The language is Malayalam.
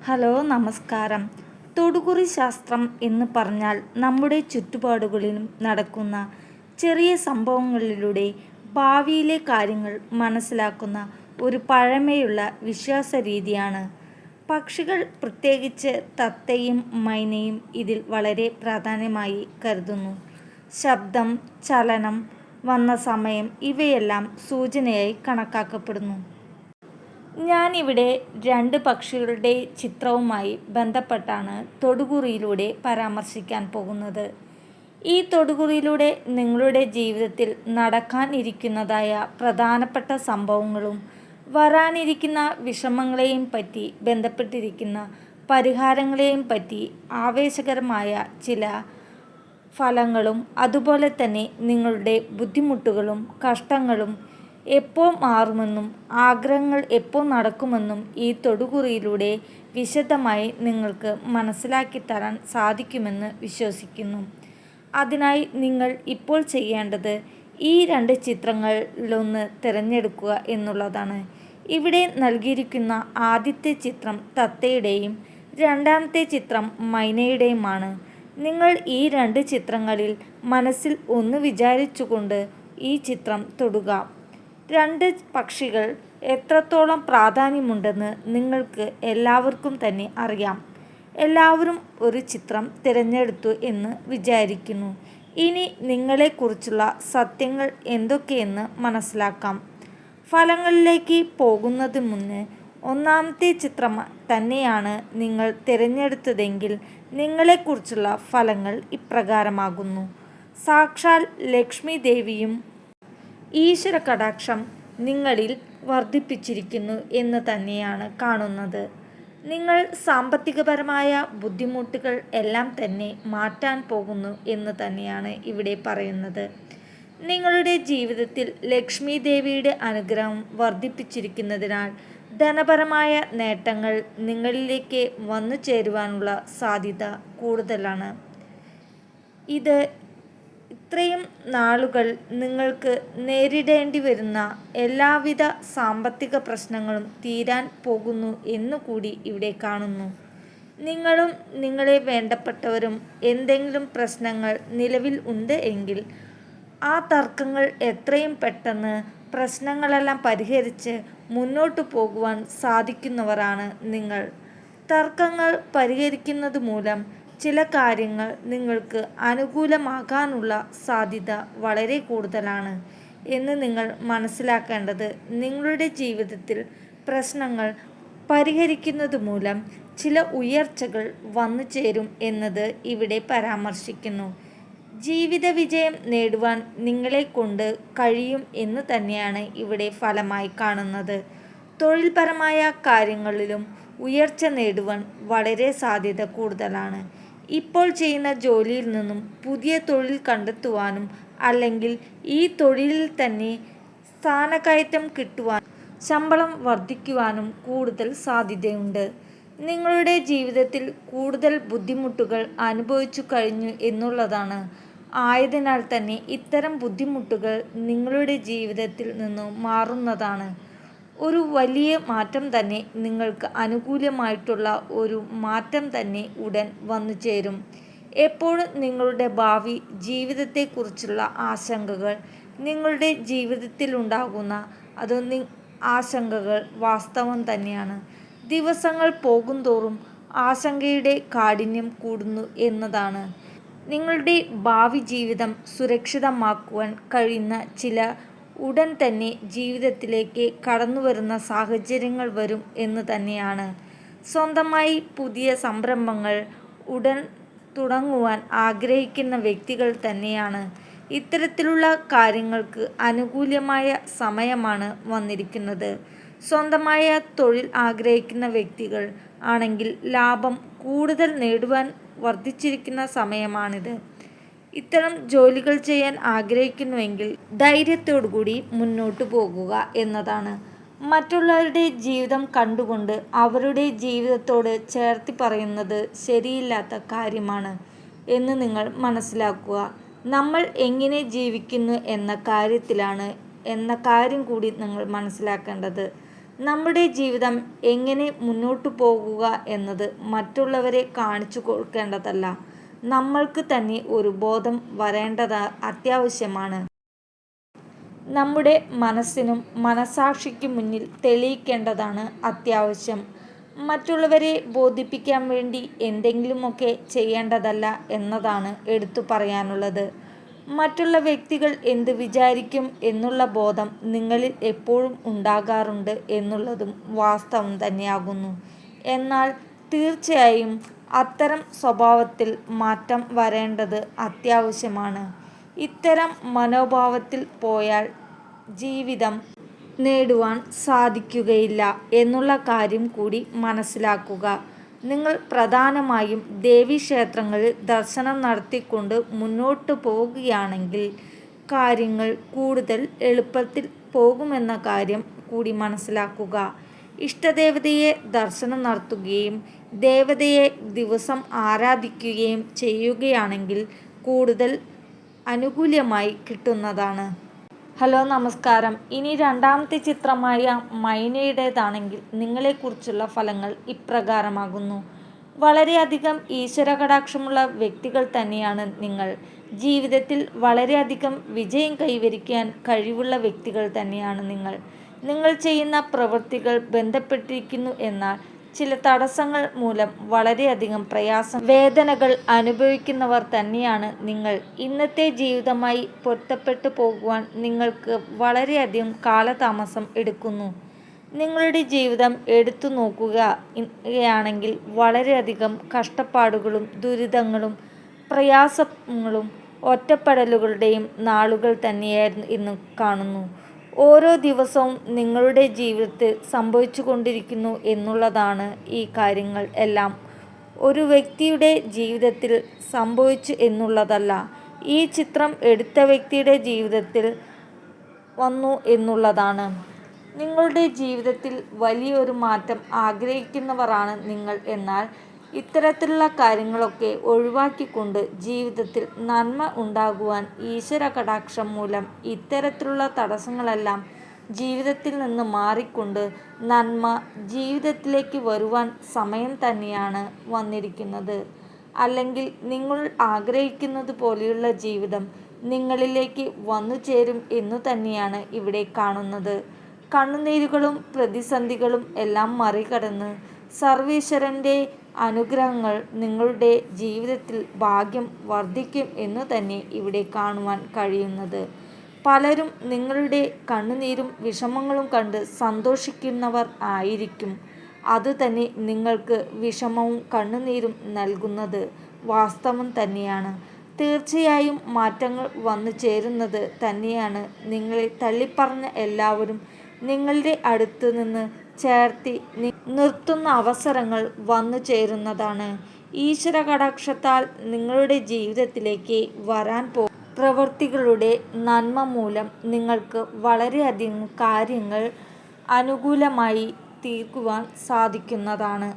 ഹലോ നമസ്കാരം. തൊടുകുറി ശാസ്ത്രം എന്ന് പറഞ്ഞാൽ നമ്മുടെ ചുറ്റുപാടുകളിലും നടക്കുന്ന ചെറിയ സംഭവങ്ങളിലൂടെ ഭാവിയിലെ കാര്യങ്ങൾ മനസ്സിലാക്കുന്ന ഒരു പഴമയുള്ള വിശ്വാസ രീതിയാണ്. പക്ഷികൾ, പ്രത്യേകിച്ച് തത്തയും മൈനയും ഇതിൽ വളരെ പ്രാധാന്യമായി കരുതുന്നു. ശബ്ദം, ചലനം, വന്ന സമയം ഇവയെല്ലാം സൂചനയായി കണക്കാക്കപ്പെടുന്നു. ഞാനിവിടെ രണ്ട് പക്ഷികളുടെ ചിത്രവുമായി ബന്ധപ്പെട്ടാണ് തൊടുകുറിയിലൂടെ പരാമർശിക്കാൻ പോകുന്നത്. ഈ തൊടുകുറിയിലൂടെ നിങ്ങളുടെ ജീവിതത്തിൽ നടക്കാനിരിക്കുന്നതായ പ്രധാനപ്പെട്ട സംഭവങ്ങളും വരാനിരിക്കുന്ന വിഷമങ്ങളെയും പറ്റി ബന്ധപ്പെട്ടിരിക്കുന്ന പരിഹാരങ്ങളെയും പറ്റി ആവേശകരമായ ചില ഫലങ്ങളും അതുപോലെ തന്നെ നിങ്ങളുടെ ബുദ്ധിമുട്ടുകളും കഷ്ടങ്ങളും എപ്പോൾ മാറുമെന്നും ആഗ്രഹങ്ങൾ എപ്പോൾ നടക്കുമെന്നും ഈ തൊടുകുറിയിലൂടെ വിശദമായി നിങ്ങൾക്ക് മനസ്സിലാക്കി തരാൻ സാധിക്കുമെന്ന് വിശ്വസിക്കുന്നു. അതിനായി നിങ്ങൾ ഇപ്പോൾ ചെയ്യേണ്ടത് ഈ രണ്ട് ചിത്രങ്ങളിലൊന്ന് തിരഞ്ഞെടുക്കുക എന്നുള്ളതാണ്. ഇവിടെ നൽകിയിരിക്കുന്ന ആദ്യത്തെ ചിത്രം തത്തയുടെയും രണ്ടാമത്തെ ചിത്രം മൈനയുടെയുമാണ്. നിങ്ങൾ ഈ രണ്ട് ചിത്രങ്ങളിൽ മനസ്സിൽ ഒന്ന് വിചാരിച്ചുകൊണ്ട് ഈ ചിത്രം തൊടുക. രണ്ട് പക്ഷികൾ എത്രത്തോളം പ്രാധാന്യമുണ്ടെന്ന് നിങ്ങൾക്ക് എല്ലാവർക്കും തന്നെ അറിയാം. എല്ലാവരും ഒരു ചിത്രം തിരഞ്ഞെടുത്തു എന്ന് വിചാരിക്കുന്നു. ഇനി നിങ്ങളെക്കുറിച്ചുള്ള സത്യങ്ങൾ എന്തൊക്കെയെന്ന് മനസ്സിലാക്കാം. ഫലങ്ങളിലേക്ക് പോകുന്നതിന് മുന്നേ ഒന്നാമത്തെ ചിത്രം തന്നെയാണ് നിങ്ങൾ തിരഞ്ഞെടുത്തതെങ്കിൽ നിങ്ങളെക്കുറിച്ചുള്ള ഫലങ്ങൾ ഇപ്രകാരമാകുന്നു. സാക്ഷാൽ ലക്ഷ്മി ദേവിയും ഈശ്വര കടാക്ഷം നിങ്ങളിൽ വർദ്ധിപ്പിച്ചിരിക്കുന്നു എന്ന് തന്നെയാണ് കാണുന്നത്. നിങ്ങൾ സാമ്പത്തികപരമായ ബുദ്ധിമുട്ടുകൾ എല്ലാം തന്നെ മാറ്റാൻ പോകുന്നു എന്ന് തന്നെയാണ് ഇവിടെ പറയുന്നത്. നിങ്ങളുടെ ജീവിതത്തിൽ ലക്ഷ്മി ദേവിയുടെ അനുഗ്രഹം വർദ്ധിപ്പിച്ചിരിക്കുന്നതിനാൽ ധനപരമായ നേട്ടങ്ങൾ നിങ്ങളിലേക്ക് വന്നു ചേരുവാനുള്ള സാധ്യത കൂടുതലാണ്. ഇത് ഇത്രയും നാളുകൾ നിങ്ങൾക്ക് നേരിടേണ്ടി വരുന്ന എല്ലാവിധ സാമ്പത്തിക പ്രശ്നങ്ങളും തീരാൻ പോകുന്നു എന്നുകൂടി ഇവിടെ കാണുന്നു. നിങ്ങളും നിങ്ങളെ വേണ്ടപ്പെട്ടവരും എന്തെങ്കിലും പ്രശ്നങ്ങൾ നിലവിൽ ഉണ്ട് എങ്കിൽ ആ തർക്കങ്ങൾ എത്രയും പെട്ടെന്ന് പ്രശ്നങ്ങളെല്ലാം പരിഹരിച്ച് മുന്നോട്ടു പോകുവാൻ സാധിക്കുന്നവരാണ് നിങ്ങൾ. തർക്കങ്ങൾ പരിഹരിക്കുന്നത് മൂലം ചില കാര്യങ്ങൾ നിങ്ങൾക്ക് അനുകൂലമാകാനുള്ള സാധ്യത വളരെ കൂടുതലാണ് എന്ന് നിങ്ങൾ മനസ്സിലാക്കേണ്ടത്. നിങ്ങളുടെ ജീവിതത്തിൽ പ്രശ്നങ്ങൾ പരിഹരിക്കുന്നത് മൂലം ചില ഉയർച്ചകൾ വന്നു ചേരും എന്നത് ഇവിടെ പരാമർശിക്കുന്നു. ജീവിത വിജയം നേടുവാൻ നിങ്ങളെക്കൊണ്ട് കഴിയും എന്ന് തന്നെയാണ് ഇവിടെ ഫലമായി കാണുന്നത്. തൊഴിൽപരമായ കാര്യങ്ങളിലും ഉയർച്ച നേടുവാൻ വളരെ സാധ്യത കൂടുതലാണ്. ഇപ്പോൾ ചെയ്യുന്ന ജോലിയിൽ നിന്നും പുതിയ തൊഴിൽ കണ്ടെത്തുവാനും അല്ലെങ്കിൽ ഈ തൊഴിലിൽ തന്നെ സ്ഥാനക്കയറ്റം കിട്ടുവാനും ശമ്പളം വർദ്ധിക്കുവാനും കൂടുതൽ സാധ്യതയുണ്ട്. നിങ്ങളുടെ ജീവിതത്തിൽ കൂടുതൽ ബുദ്ധിമുട്ടുകൾ അനുഭവിച്ചു കഴിഞ്ഞു എന്നുള്ളതാണ്. ആയതിനാൽ തന്നെ ഇത്തരം ബുദ്ധിമുട്ടുകൾ നിങ്ങളുടെ ജീവിതത്തിൽ നിന്നും മാറുന്നതാണ്. ഒരു വലിയ മാറ്റം തന്നെ നിങ്ങൾക്ക് അനുകൂലമായിട്ടുള്ള ഒരു മാറ്റം തന്നെ ഉടൻ വന്നു ചേരും. എപ്പോഴും നിങ്ങളുടെ ഭാവി ജീവിതത്തെക്കുറിച്ചുള്ള ആശങ്കകൾ നിങ്ങളുടെ ജീവിതത്തിലുണ്ടാകുന്ന ആശങ്കകൾ വാസ്തവം തന്നെയാണ്. ദിവസങ്ങൾ പോകുന്തോറും ആശങ്കയുടെ കാഠിന്യം കൂടുന്നു എന്നതാണ്. നിങ്ങളുടെ ഭാവി ജീവിതം സുരക്ഷിതമാക്കുവാൻ കഴിയുന്ന ചില ഉടൻ തന്നെ ജീവിതത്തിലേക്ക് കടന്നുവരുന്ന സാഹചര്യങ്ങൾ വരും എന്ന് തന്നെയാണ്. സ്വന്തമായി പുതിയ സംരംഭങ്ങൾ ഉടൻ തുടങ്ങുവാൻ ആഗ്രഹിക്കുന്ന വ്യക്തികൾ തന്നെയാണ്. ഇത്തരത്തിലുള്ള കാര്യങ്ങൾക്ക് അനുകൂലമായ സമയമാണ് വന്നിരിക്കുന്നത്. സ്വന്തമായ തൊഴിൽ ആഗ്രഹിക്കുന്ന വ്യക്തികൾ ആണെങ്കിൽ ലാഭം കൂടുതൽ നേടുവാൻ വർദ്ധിച്ചിരിക്കുന്ന സമയമാണിത്. ഇത്തരം ജോലികൾ ചെയ്യാൻ ആഗ്രഹിക്കുന്നുവെങ്കിൽ ധൈര്യത്തോടുകൂടി മുന്നോട്ടു പോകുക എന്നതാണ്. മറ്റുള്ളവരുടെ ജീവിതം കണ്ടുകൊണ്ട് അവരുടെ ജീവിതത്തോട് ചേർത്തി പറയുന്നത് ശരിയില്ലാത്ത കാര്യമാണ് എന്ന് നിങ്ങൾ മനസ്സിലാക്കുക. നമ്മൾ എങ്ങനെ ജീവിക്കുന്നു എന്ന കാര്യം കൂടി നിങ്ങൾ മനസ്സിലാക്കേണ്ടത്. നമ്മുടെ ജീവിതം എങ്ങനെ മുന്നോട്ടു പോകുക എന്നത് മറ്റുള്ളവരെ കാണിച്ചു കൊടുക്കേണ്ടതല്ല, നമ്മൾക്ക് തന്നെ ഒരു ബോധം വരേണ്ടത് അത്യാവശ്യമാണ്. നമ്മുടെ മനസ്സിനും മനസാക്ഷിക്കും മുന്നിൽ തെളിയിക്കേണ്ടതാണ് അത്യാവശ്യം. മറ്റുള്ളവരെ ബോധിപ്പിക്കാൻ വേണ്ടി എന്തെങ്കിലുമൊക്കെ ചെയ്യേണ്ടതല്ല എന്നതാണ് എടുത്തു പറയാനുള്ളത്. മറ്റുള്ള വ്യക്തികൾ എന്ത് വിചാരിക്കും എന്നുള്ള ബോധം നിങ്ങളിൽ എപ്പോഴും ഉണ്ടാകാറുണ്ട് എന്നുള്ളതും വാസ്തവം തന്നെയാകുന്നു. എന്നാൽ തീർച്ചയായും അത്തരം സ്വഭാവത്തിൽ മാറ്റം വരേണ്ടത് അത്യാവശ്യമാണ്. ഇത്തരം മനോഭാവത്തിൽ പോയാൽ ജീവിതം നേടുവാൻ സാധിക്കുകയില്ല എന്നുള്ള കാര്യം കൂടി മനസ്സിലാക്കുക. നിങ്ങൾ പ്രധാനമായും ദേവീക്ഷേത്രങ്ങളിൽ ദർശനം നടത്തിക്കൊണ്ട് മുന്നോട്ട് പോകുകയാണെങ്കിൽ കാര്യങ്ങൾ കൂടുതൽ എളുപ്പത്തിൽ പോകുമെന്ന കാര്യം കൂടി മനസ്സിലാക്കുക. ഇഷ്ടദേവതയെ ദർശനം നടത്തുകയും ദേവതയെ ദിവസം ആരാധിക്കുകയും ചെയ്യുകയാണെങ്കിൽ കൂടുതൽ അനുകൂലമായി കിട്ടുന്നതാണ്. ഹലോ, നമസ്കാരം. ഇനി രണ്ടാമത്തെ ചിത്രമായ മൈനയുടേതാണെങ്കിൽ നിങ്ങളെക്കുറിച്ചുള്ള ഫലങ്ങൾ ഇപ്രകാരമാകുന്നു. വളരെയധികം ഈശ്വരകടാക്ഷമുള്ള വ്യക്തികൾ തന്നെയാണ് നിങ്ങൾ. ജീവിതത്തിൽ വളരെയധികം വിജയം കൈവരിക്കാൻ കഴിവുള്ള വ്യക്തികൾ തന്നെയാണ് നിങ്ങൾ. നിങ്ങൾ ചെയ്യുന്ന പ്രവൃത്തികൾ ബന്ധപ്പെട്ടിരിക്കുന്നു, എന്നാൽ ചില തടസ്സങ്ങൾ മൂലം വളരെയധികം പ്രയാസം, വേദനകൾ അനുഭവിക്കുന്നവർ തന്നെയാണ് നിങ്ങൾ. ഇന്നത്തെ ജീവിതമായി പൊരുത്തപ്പെട്ടു പോകുവാൻ നിങ്ങൾക്ക് വളരെയധികം കാലതാമസം എടുക്കുന്നു. നിങ്ങളുടെ ജീവിതം എടുത്തു നോക്കുകയാണെങ്കിൽ വളരെയധികം കഷ്ടപ്പാടുകളും ദുരിതങ്ങളും പ്രയാസങ്ങളും ഒറ്റപ്പെടലുകളുടെയും നാളുകൾ തന്നെയായിരുന്നു ഇന്ന് കാണുന്നു. ഓരോ ദിവസവും നിങ്ങളുടെ ജീവിതത്തിൽ സംഭവിച്ചുകൊണ്ടിരിക്കുന്നു എന്നുള്ളതാണ് ഈ കാര്യങ്ങൾ എല്ലാം. ഒരു വ്യക്തിയുടെ ജീവിതത്തിൽ സംഭവിച്ചു എന്നുള്ളതല്ല, ഈ ചിത്രം എടുത്ത വ്യക്തിയുടെ ജീവിതത്തിൽ വന്നു എന്നുള്ളതാണ്. നിങ്ങളുടെ ജീവിതത്തിൽ വലിയൊരു മാറ്റം ആഗ്രഹിക്കുന്നവരാണ് നിങ്ങൾ. എന്നാൽ ഇത്തരത്തിലുള്ള കാര്യങ്ങളൊക്കെ ഒഴിവാക്കിക്കൊണ്ട് ജീവിതത്തിൽ നന്മ ഉണ്ടാകുവാൻ ഈശ്വര കടാക്ഷം മൂലം ഇത്തരത്തിലുള്ള തടസ്സങ്ങളെല്ലാം ജീവിതത്തിൽ നിന്ന് മാറിക്കൊണ്ട് നന്മ ജീവിതത്തിലേക്ക് വരുവാൻ സമയം തന്നെയാണ് വന്നിരിക്കുന്നത്. അല്ലെങ്കിൽ നിങ്ങൾ ആഗ്രഹിക്കുന്നത് പോലെയുള്ള ജീവിതം നിങ്ങളിലേക്ക് വന്നു ചേരും എന്നു തന്നെയാണ് ഇവിടെ കാണുന്നത്. കണ്ണുനീരുകളും പ്രതിസന്ധികളും എല്ലാം മറികടന്ന് സർവീശ്വരൻ്റെ അനുഗ്രഹങ്ങൾ നിങ്ങളുടെ ജീവിതത്തിൽ ഭാഗ്യം വർദ്ധിക്കും എന്നു തന്നെ ഇവിടെ കാണുവാൻ കഴിയുന്നത്. പലരും നിങ്ങളുടെ കണ്ണുനീരും വിഷമങ്ങളും കണ്ട് സന്തോഷിക്കുന്നവർ ആയിരിക്കും. അതുതന്നെ നിങ്ങൾക്ക് വിഷമവും കണ്ണുനീരും നൽകുന്നത് വാസ്തവം തന്നെയാണ്. തീർച്ചയായും മാറ്റങ്ങൾ വന്നു ചേരുന്നത് തന്നെയാണ്. നിങ്ങളെ തള്ളിപ്പറഞ്ഞ എല്ലാവരും നിങ്ങളുടെ അടുത്ത് നിന്ന് ചേർത്തി നിർത്തുന്ന അവസരങ്ങൾ വന്നു ചേരുന്നതാണ്. ഈശ്വര കടാക്ഷത്താൽ നിങ്ങളുടെ ജീവിതത്തിലേക്ക് വരാൻ പ്രവൃത്തികളുടെ നന്മ മൂലം നിങ്ങൾക്ക് വളരെയധികം കാര്യങ്ങൾ അനുകൂലമായി തീർക്കുവാൻ സാധിക്കുന്നതാണ്.